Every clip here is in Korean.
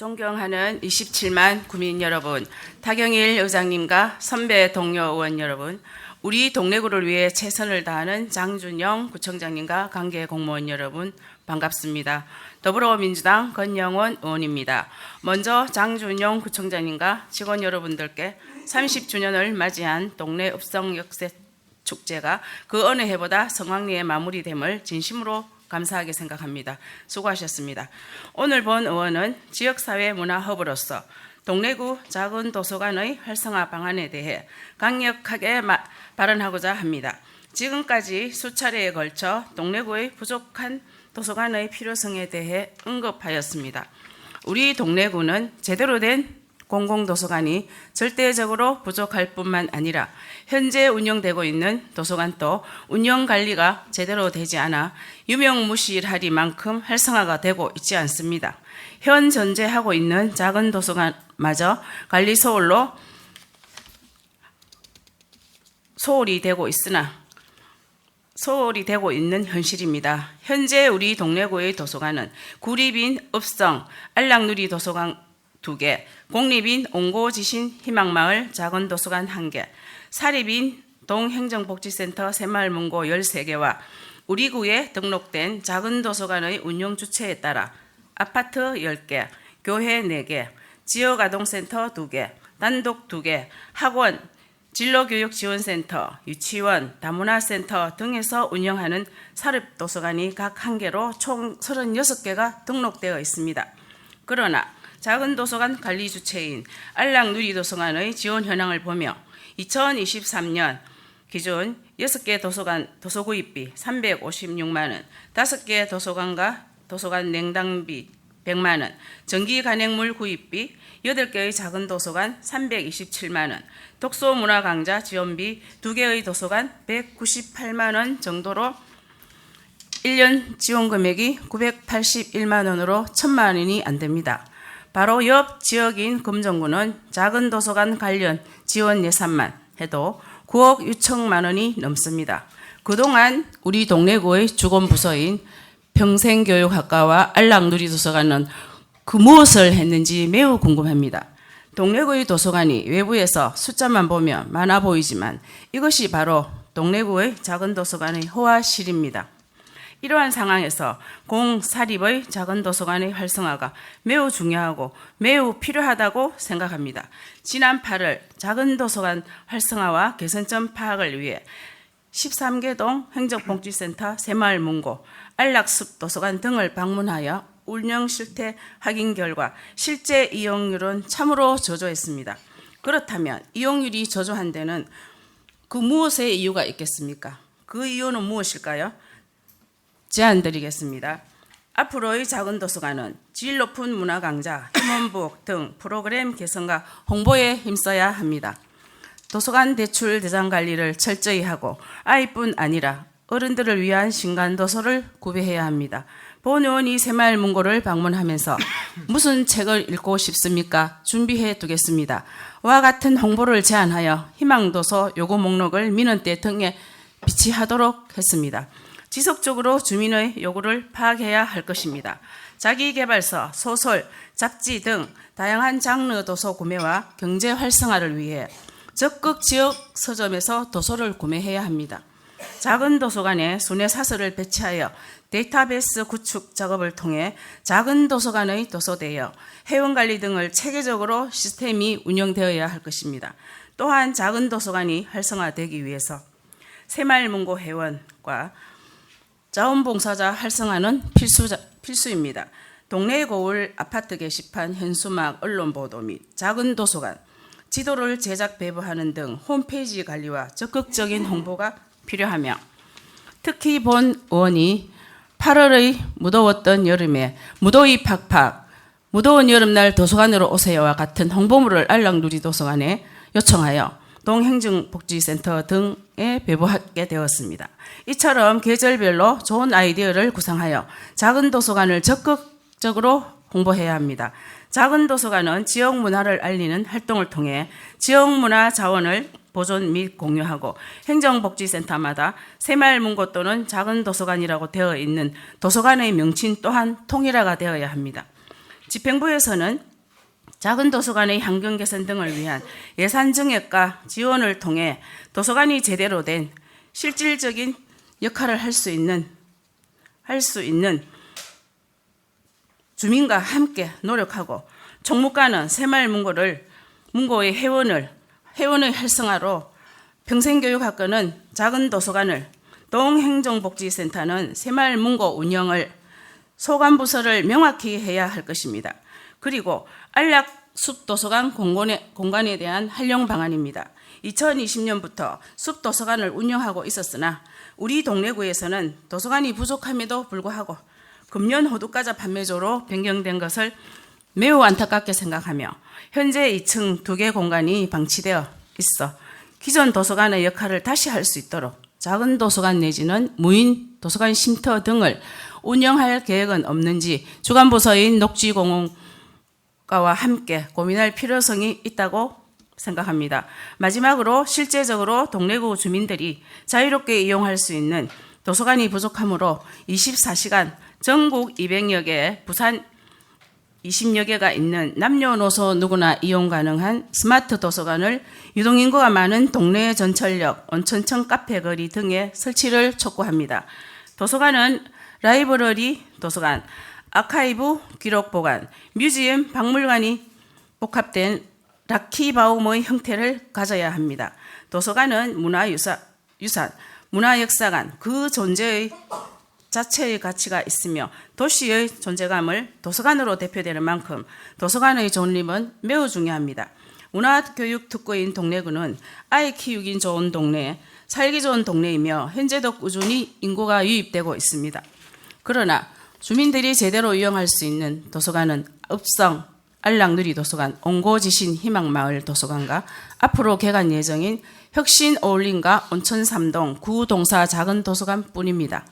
존경하는 27만 구민 여러분, 타경일 의장님과 선배 동료 의원 여러분, 우리 동래구를 위해 최선을 다하는 장준영 구청장님과 관계 공무원 여러분 반갑습니다. 더불어민주당 권영원 의원입니다. 먼저 장준영 구청장님과 직원 여러분들께 30주년을 맞이한 동래 읍성 역세 축제가 그 어느 해보다 성황리에 마무리됨을 진심으로 감사하게 생각합니다. 수고하셨습니다. 오늘 본 의원은 지역사회 문화허브로서 동래구 작은 도서관의 활성화 방안에 대해 강력하게 발언하고자 합니다. 지금까지 수차례에 걸쳐 동래구의 부족한 도서관의 필요성에 대해 언급하였습니다. 우리 동래구는 제대로 된 공공도서관이 절대적으로 부족할 뿐만 아니라 현재 운영되고 있는 도서관도 운영관리가 제대로 되지 않아 유명무실하리만큼 활성화가 되고 있지 않습니다. 현 존재하고 있는 작은 도서관마저 관리 소홀로 소홀히 되고 있는 현실입니다. 현재 우리 동래구의 도서관은 구립인 읍성 안락누리 도서관 2개, 공립인 옹고지신 희망마을 작은 도서관 1개, 사립인 동행정복지센터 새마을문고 13개와 우리 구에 등록된 작은 도서관의 운영 주체에 따라 아파트 10개, 교회 4개, 지역아동센터 2개, 단독 2개, 학원, 진로교육지원센터, 유치원, 다문화센터 등에서 운영하는 사립도서관이 각 1개로 총 36개가 등록되어 있습니다. 그러나 작은 도서관 관리 주체인 안락누리도서관의 지원 현황을 보며 2023년 기준 6개 도서관 도서구입비 356만 원, 5개 도서관과 도서관 냉당비 100만 원, 전기 간행물 구입비 8개의 작은 도서관 327만 원, 독서문화강좌 지원비 2개의 도서관 198만 원 정도로 1년 지원 금액이 981만 원으로 1,000만 원이 안 됩니다. 바로 옆 지역인 금정구는 작은 도서관 관련 지원 예산만 해도 9억 6천만 원이 넘습니다. 그동안 우리 동래구의 주권부서인 평생교육학과와 안락누리도서관은 그 무엇을 했는지 매우 궁금합니다. 동래구의 도서관이 외부에서 숫자만 보면 많아 보이지만 이것이 바로 동래구의 작은 도서관의 호화실입니다. 이러한 상황에서 공사립의 작은 도서관의 활성화가 매우 중요하고 매우 필요하다고 생각합니다. 지난 8월 작은 도서관 활성화와 개선점 파악을 위해 13개동 행정복지센터 새마을문고, 안락숲도서관 등을 방문하여 운영 실태 확인 결과 실제 이용률은 참으로 저조했습니다. 그렇다면 이용률이 저조한 데는 그 무엇의 이유가 있겠습니까? 그 이유는 무엇일까요? 제안드리겠습니다. 앞으로의 작은 도서관은 질 높은 문화 강좌, 힘원부엌 등 프로그램 개선과 홍보에 힘써야 합니다. 도서관 대출 대상 관리를 철저히 하고 아이뿐 아니라 어른들을 위한 신간 도서를 구비해야 합니다. 본 의원이 새마을문고를 방문하면서 무슨 책을 읽고 싶습니까? 준비해 두겠습니다. 와 같은 홍보를 제안하여 희망도서 요구 목록을 민원대 등에 비치하도록 했습니다. 지속적으로 주민의 요구를 파악해야 할 것입니다. 자기개발서, 소설, 잡지 등 다양한 장르 도서 구매와 경제 활성화를 위해 적극 지역 서점에서 도서를 구매해야 합니다. 작은 도서관에 순회사설을 배치하여 데이터베이스 구축 작업을 통해 작은 도서관의 도서대여, 회원관리 등을 체계적으로 시스템이 운영되어야 할 것입니다. 또한 작은 도서관이 활성화되기 위해서 새마을문고 회원과 자원봉사자 활성화는 필수입니다. 동네 거울 아파트 게시판, 현수막, 언론보도 및 작은 도서관, 지도를 제작 배부하는 등 홈페이지 관리와 적극적인 홍보가 필요하며 특히 본 의원이 8월의 무더웠던 여름에 무더위 팍팍, 무더운 여름날 도서관으로 오세요와 같은 홍보물을 안락누리도서관에 요청하여 동행정복지센터 등에 배부하게 되었습니다. 이처럼 계절별로 좋은 아이디어를 구상하여 작은 도서관을 적극적으로 홍보해야 합니다. 작은 도서관은 지역 문화를 알리는 활동을 통해 지역 문화 자원을 보존 및 공유하고 행정복지센터마다 새마을문고 또는 작은 도서관이라고 되어 있는 도서관의 명칭 또한 통일화가 되어야 합니다. 집행부에서는 작은 도서관의 환경 개선 등을 위한 예산 증액과 지원을 통해 도서관이 제대로 된 실질적인 역할을 할 수 있는 주민과 함께 노력하고, 총무과는 문고의 회원의 활성화로 평생교육학과는 작은 도서관을, 동행정복지센터는 새마을문고 운영을 소관부서를 명확히 해야 할 것입니다. 그리고 안락숲도서관 공간에 대한 활용 방안입니다. 2020년부터 숲도서관을 운영하고 있었으나 우리 동래구에서는 도서관이 부족함에도 불구하고 금년 호두과자 판매조로 변경된 것을 매우 안타깝게 생각하며, 현재 2층 2개 공간이 방치되어 있어 기존 도서관의 역할을 다시 할 수 있도록 작은 도서관 내지는 무인 도서관 쉼터 등을 운영할 계획은 없는지 주관부서인 녹지공원과와 함께 고민할 필요성이 있다고 생각합니다. 마지막으로 실제적으로 동래구 주민들이 자유롭게 이용할 수 있는 도서관이 부족하므로 24시간 전국 200여 개, 부산 20여 개가 있는 남녀노소 누구나 이용 가능한 스마트 도서관을 유동인구가 많은 동래 전철역, 온천천 카페 거리 등에 설치를 촉구합니다. 도서관은 라이브러리 도서관, 아카이브 기록 보관, 뮤지엄 박물관이 복합된 락키바움의 형태를 가져야 합니다. 도서관은 문화유산, 문화역사관 그 존재의 자체의 가치가 있으며 도시의 존재감을 도서관으로 대표되는 만큼 도서관의 존립은 매우 중요합니다. 문화교육특구인 동래구는 아이 키우기 좋은 동네, 살기 좋은 동네이며 현재도 꾸준히 인구가 유입되고 있습니다. 그러나 주민들이 제대로 이용할 수 있는 도서관은 읍성 안락누리도서관, 옹고지신 희망마을 도서관과 앞으로 개관 예정인 혁신 어울림과 온천 3동 구동사 작은 도서관뿐입니다.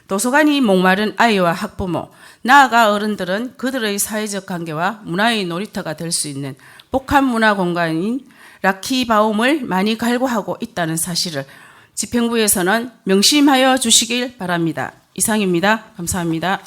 도서관이 목마른 아이와 학부모, 나아가 어른들은 그들의 사회적 관계와 문화의 놀이터가 될 수 있는 복합 문화 공간인 락키바움을 많이 갈구하고 있다는 사실을 집행부에서는 명심하여 주시길 바랍니다. 이상입니다. 감사합니다.